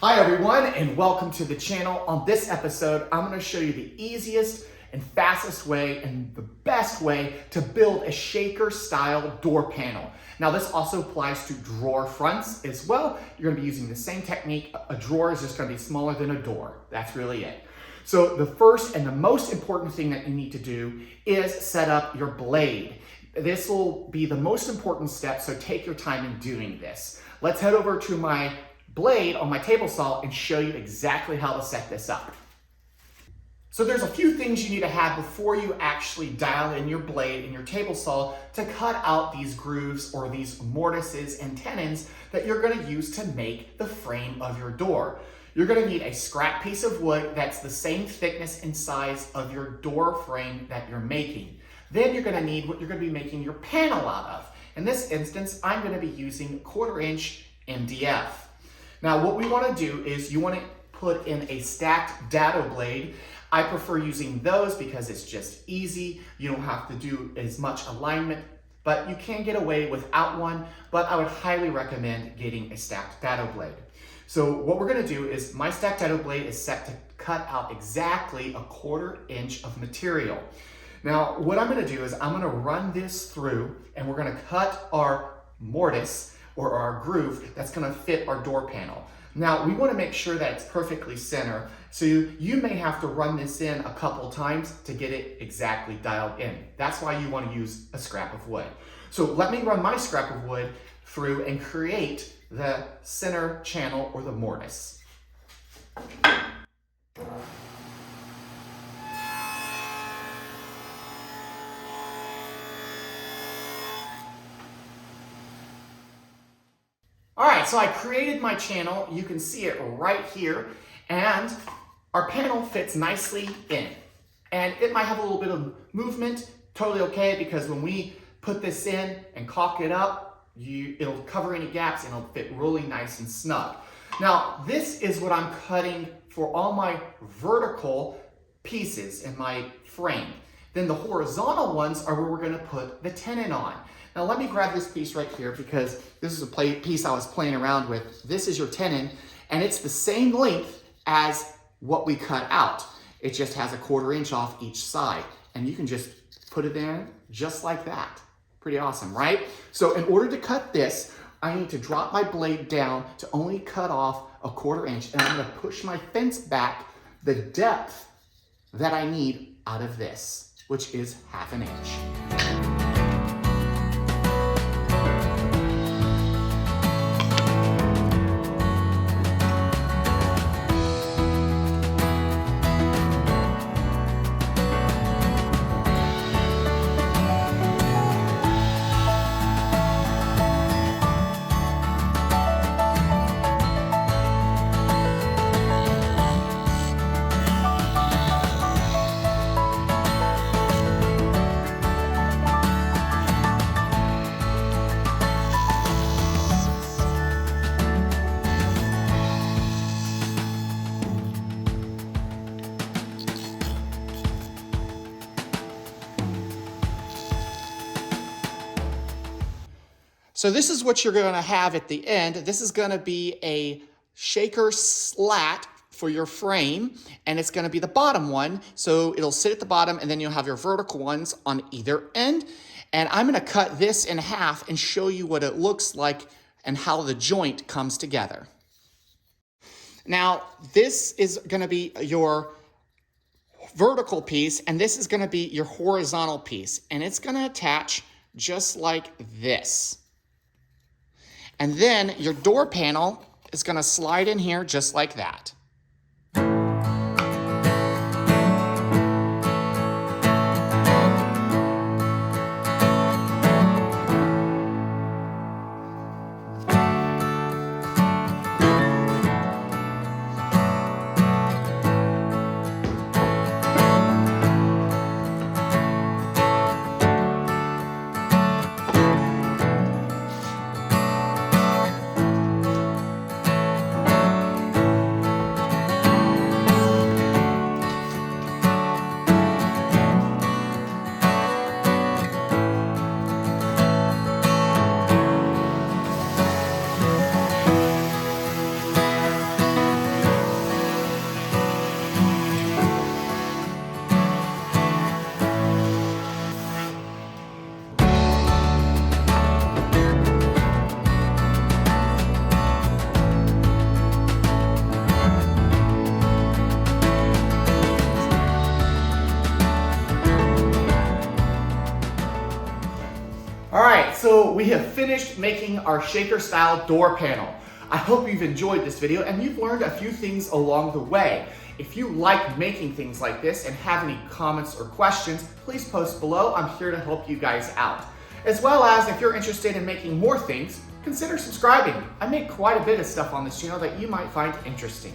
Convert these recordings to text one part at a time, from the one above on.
Hi everyone, and welcome to the channel. On this episode, I'm going to show you the easiest and fastest way and the best way to build a shaker style door panel. Now this also applies to drawer fronts as well. You're going to be using the same technique. A drawer is just going to be smaller than a door. That's really it. So the first and the most important thing that you need to do is set up your blade. This will be the most important step, so take your time in doing this. Let's head over to my blade on my table saw and show you exactly how to set this up. So there's a few things you need to have before you actually dial in your blade and your table saw to cut out these grooves or these mortises and tenons that you're going to use to make the frame of your door. You're going to need a scrap piece of wood that's the same thickness and size of your door frame that you're making. Then you're going to need what you're going to be making your panel out of. In this instance, I'm going to be using 1/4 inch MDF. Now what we want to do is you want to put in a stacked dado blade. I prefer using those because it's just easy. You don't have to do as much alignment, but you can get away without one, but I would highly recommend getting a stacked dado blade. So what we're going to do is my stacked dado blade is set to cut out exactly 1/4 inch of material. Now what I'm going to do is I'm going to run this through and we're going to cut our mortise or our groove that's going to fit our door panel. Now we want to make sure that it's perfectly center, so you may have to run this in a couple times to get it exactly dialed in. That's why you want to use a scrap of wood. So let me run my scrap of wood through and create the center channel or the mortise. All right, so I created my channel. You can see it right here, and our panel fits nicely in. And it might have a little bit of movement, totally okay, because when we put this in and caulk it up, it'll cover any gaps and it'll fit really nice and snug. Now, this is what I'm cutting for all my vertical pieces in my frame. Then the horizontal ones are where we're gonna put the tenon on. Now let me grab this piece right here because this is a piece I was playing around with. This is your tenon, and it's the same length as what we cut out. It just has 1/4 inch off each side, and you can just put it in just like that. Pretty awesome, right? So in order to cut this, I need to drop my blade down to only cut off 1/4 inch, and I'm gonna push my fence back the depth that I need out of this, which is 1/2 inch. So this is what you're going to have at the end. This is going to be a shaker slat for your frame, and it's going to be the bottom one. So it'll sit at the bottom, and then you'll have your vertical ones on either end. And I'm going to cut this in half and show you what it looks like and how the joint comes together. Now, this is going to be your vertical piece, and this is going to be your horizontal piece. And it's going to attach just like this. And then your door panel is going to slide in here just like that. we have finished making our shaker style door panel. I hope you've enjoyed this video and you've learned a few things along the way. If you like making things like this and have any comments or questions, please post below. I'm here to help you guys out. As well as if you're interested in making more things, consider subscribing. I make quite a bit of stuff on this channel that you might find interesting.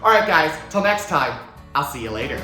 All right, guys, till next time, I'll see you later.